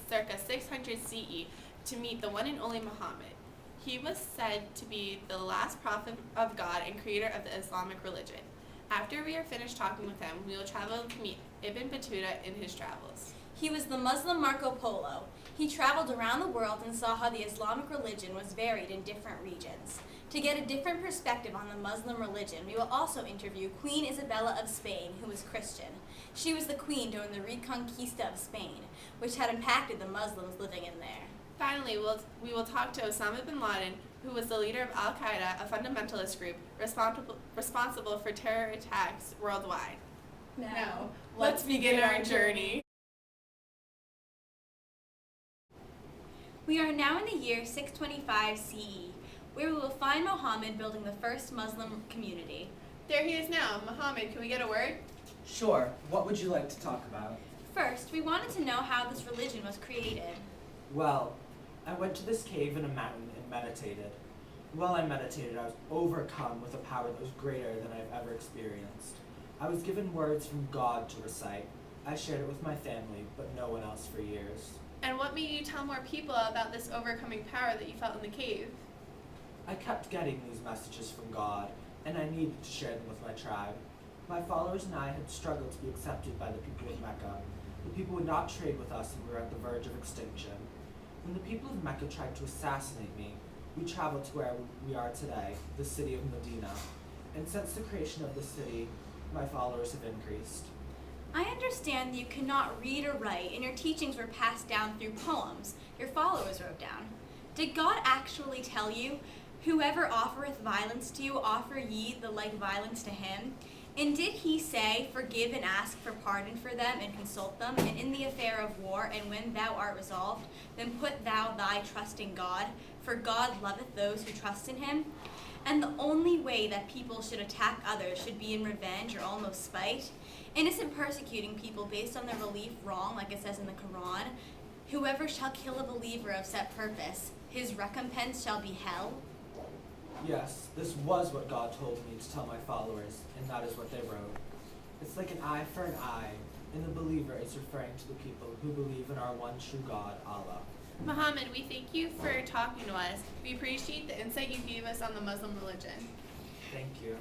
circa 600 CE, to meet the one and only Muhammad. He was said to be the last prophet of God and creator of the Islamic religion. After we are finished talking with him, we will travel to meet Ibn Battuta in his travels. He was the Muslim Marco Polo. He traveled around the world and saw how the Islamic religion was varied in different regions. To get a different perspective on the Muslim religion, we will also interview Queen Isabella of Spain, who was Christian. She was the queen during the Reconquista of Spain, which had impacted the Muslims living in there. Finally, we will talk to Osama bin Laden, who was the leader of Al-Qaeda, a fundamentalist group responsible for terror attacks worldwide. Now, Let's begin our journey. We are now in the year 625 CE, where we will find Muhammad building the first Muslim community. There he is now. Muhammad, can we get a word? Sure. What would you like to talk about? First, we wanted to know how this religion was created. Well, I went to this cave in a mountain and meditated. While I meditated, I was overcome with a power that was greater than I've ever experienced. I was given words from God to recite. I shared it with my family, but no one else for years. And what made you tell more people about this overcoming power that you felt in the cave? I kept getting these messages from God, and I needed to share them with my tribe. My followers and I had struggled to be accepted by the people of Mecca. The people would not trade with us, and we were at the verge of extinction. When the people of Mecca tried to assassinate me, we traveled to where we are today, the city of Medina. And since the creation of the city, my followers have increased. I understand that you cannot read or write, and your teachings were passed down through poems your followers wrote down. Did God actually tell you, "Whoever offereth violence to you, offer ye the like violence to him"? And did he say, "Forgive and ask for pardon for them, and consult them, and in the affair of war, and when thou art resolved, then put thou thy trust in God, for God loveth those who trust in him"? And the only way that people should attack others should be in revenge or almost spite. Innocent persecuting people based on their belief wrong, like it says in the Quran. Whoever shall kill a believer of set purpose, his recompense shall be hell. Yes, this was what God told me to tell my followers, and that is what they wrote. It's like an eye for an eye, and the believer is referring to the people who believe in our one true God, Allah. Muhammad, we thank you for talking to us. We appreciate the insight you gave us on the Muslim religion. Thank you.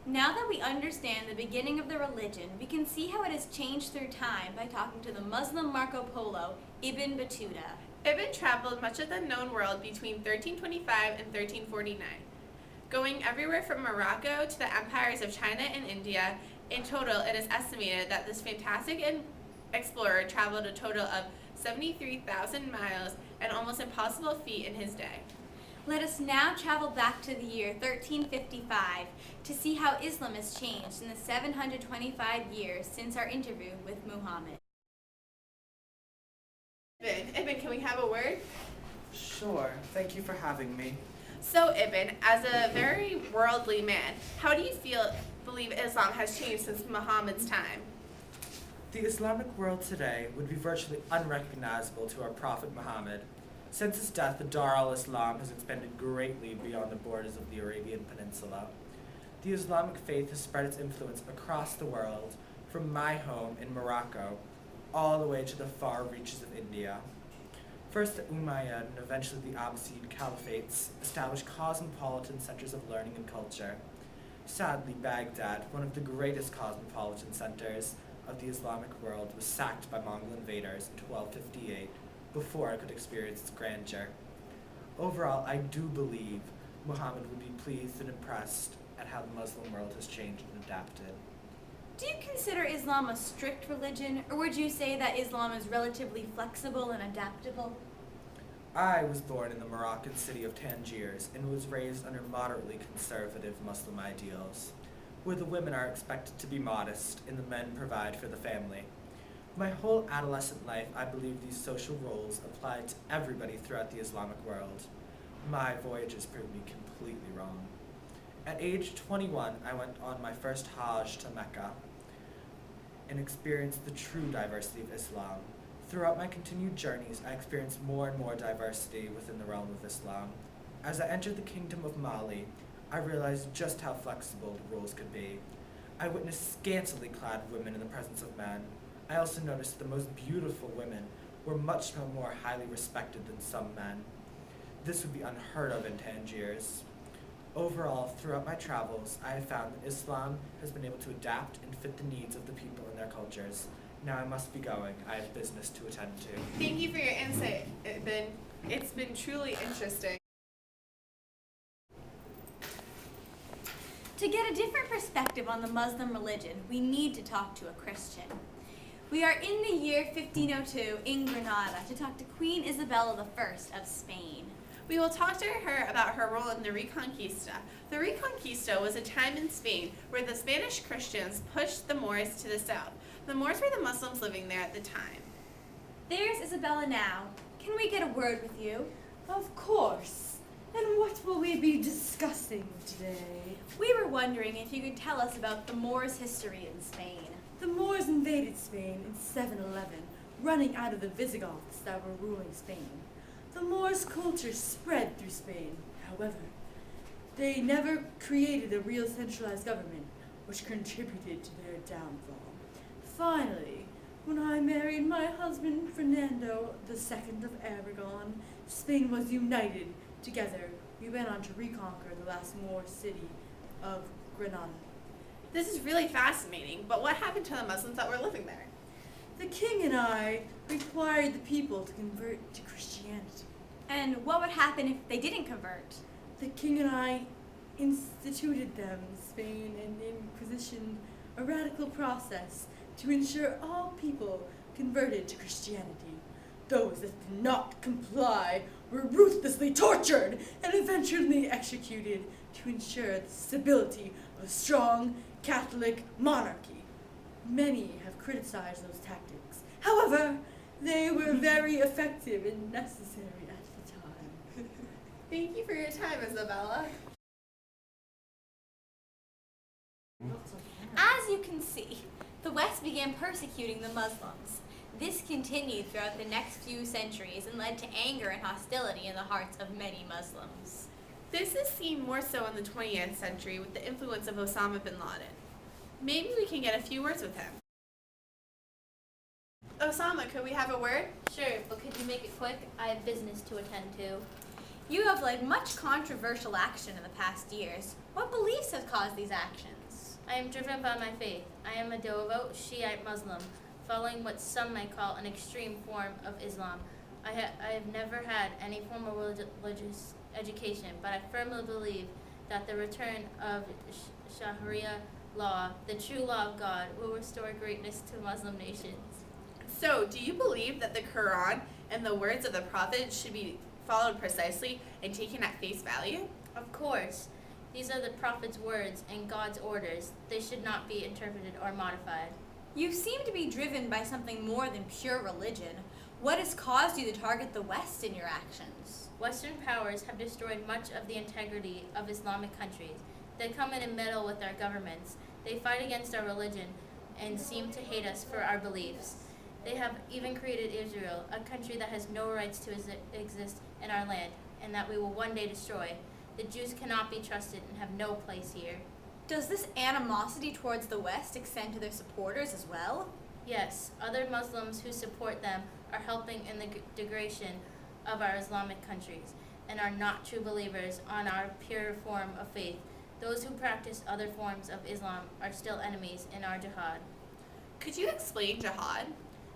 Now that we understand the beginning of the religion, we can see how it has changed through time by talking to the Muslim Marco Polo, Ibn Battuta. Ibn traveled much of the known world between 1325 and 1349, going everywhere from Morocco to the empires of China and India. In total, it is estimated that this fantastic explorer traveled a total of 73,000 miles, an almost impossible feat in his day. Let us now travel back to the year 1355 to see how Islam has changed in the 725 years since our interview with Muhammad. Ibn, can we have a word? Sure. Thank you for having me. So Ibn, as a very worldly man, how do you believe Islam has changed since Muhammad's time? The Islamic world today would be virtually unrecognizable to our Prophet Muhammad. Since his death, the Dar al-Islam has expanded greatly beyond the borders of the Arabian Peninsula. The Islamic faith has spread its influence across the world, from my home in Morocco, all the way to the far reaches of India. First the Umayyad and eventually the Abbasid caliphates established cosmopolitan centers of learning and culture. Sadly, Baghdad, one of the greatest cosmopolitan centers of the Islamic world, was sacked by Mongol invaders in 1258 before it could experience its grandeur. Overall, I do believe Muhammad would be pleased and impressed at how the Muslim world has changed and adapted. Do you consider Islam a strict religion, or would you say that Islam is relatively flexible and adaptable? I was born in the Moroccan city of Tangiers and was raised under moderately conservative Muslim ideals, where the women are expected to be modest and the men provide for the family. My whole adolescent life, I believe these social roles applied to everybody throughout the Islamic world. My voyages proved me completely wrong. At age 21, I went on my first Hajj to Mecca and experienced the true diversity of Islam. Throughout my continued journeys, I experienced more and more diversity within the realm of Islam. As I entered the kingdom of Mali, I realized just how flexible the rules could be. I witnessed scantily clad women in the presence of men. I also noticed that the most beautiful women were much more highly respected than some men. This would be unheard of in Tangiers. Overall, throughout my travels, I have found that Islam has been able to adapt and fit the needs of the people and their cultures. Now I must be going. I have business to attend to. Thank you for your insight, Ibn. It's been truly interesting. To get a different perspective on the Muslim religion, we need to talk to a Christian. We are in the year 1502 in Granada to talk to Queen Isabella I of Spain. We will talk to her about her role in the Reconquista. The Reconquista was a time in Spain where the Spanish Christians pushed the Moors to the south. The Moors were the Muslims living there at the time. There's Isabella now. Can we get a word with you? Of course. And what will we be discussing today? We were wondering if you could tell us about the Moors' history in Spain. The Moors invaded Spain in 711, running out of the Visigoths that were ruling Spain. The Moors' culture spread through Spain. However, they never created a real centralized government, which contributed to their downfall. Finally, when I married my husband Fernando II of Aragon, Spain was united. Together, we went on to reconquer the last Moor city of Granada. This is really fascinating, but what happened to the Muslims that were living there? The king and I required the people to convert to Christianity. And what would happen if they didn't convert? The king and I instituted them, Spain and the Inquisition, a radical process to ensure all people converted to Christianity. Those that did not comply were ruthlessly tortured and eventually executed to ensure the stability of a strong Catholic monarchy. Many have criticized those tactics. However, they were very effective and necessary at the time. Thank you for your time, Isabella. As you can see, the West began persecuting the Muslims. This continued throughout the next few centuries and led to anger and hostility in the hearts of many Muslims. This is seen more so in the 20th century with the influence of Osama bin Laden. Maybe we can get a few words with him. Osama, could we have a word? Sure, but could you make it quick? I have business to attend to. You have led much controversial action in the past years. What beliefs have caused these actions? I am driven by my faith. I am a devout Shiite Muslim, following what some might call an extreme form of Islam. I have never had any formal religious education, but I firmly believe that the return of Sharia law, the true law of God, will restore greatness to Muslim nations. So, do you believe that the Quran and the words of the Prophet should be followed precisely and taken at face value? Of course, these are the Prophet's words and God's orders. They should not be interpreted or modified. You seem to be driven by something more than pure religion. What has caused you to target the West in your actions? Western powers have destroyed much of the integrity of Islamic countries. They come in and meddle with our governments. They fight against our religion and seem to hate us for our beliefs. They have even created Israel, a country that has no rights to exist in our land, and that we will one day destroy. The Jews cannot be trusted and have no place here. Does this animosity towards the West extend to their supporters as well? Yes, other Muslims who support them are helping in the degradation of our Islamic countries and are not true believers on our pure form of faith. Those who practice other forms of Islam are still enemies in our jihad. Could you explain jihad?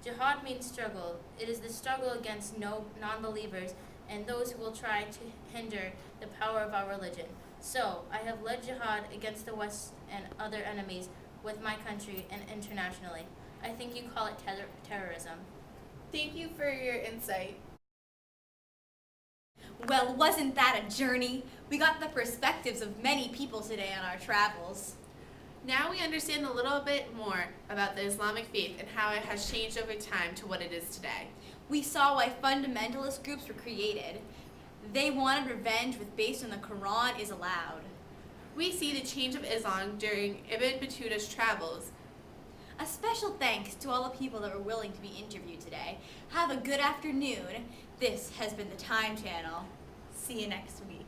Jihad means struggle. It is the struggle against non-believers and those who will try to hinder the power of our religion. So, I have led jihad against the West and other enemies with my country and internationally. I think you call it terrorism. Thank you for your insight. Well, wasn't that a journey? We got the perspectives of many people today on our travels. Now we understand a little bit more about the Islamic faith and how it has changed over time to what it is today. We saw why fundamentalist groups were created. They wanted revenge based on the Quran is allowed. We see the change of Islam during Ibn Battuta's travels. A special thanks to all the people that were willing to be interviewed today. Have a good afternoon. This has been the Time Channel. See you next week.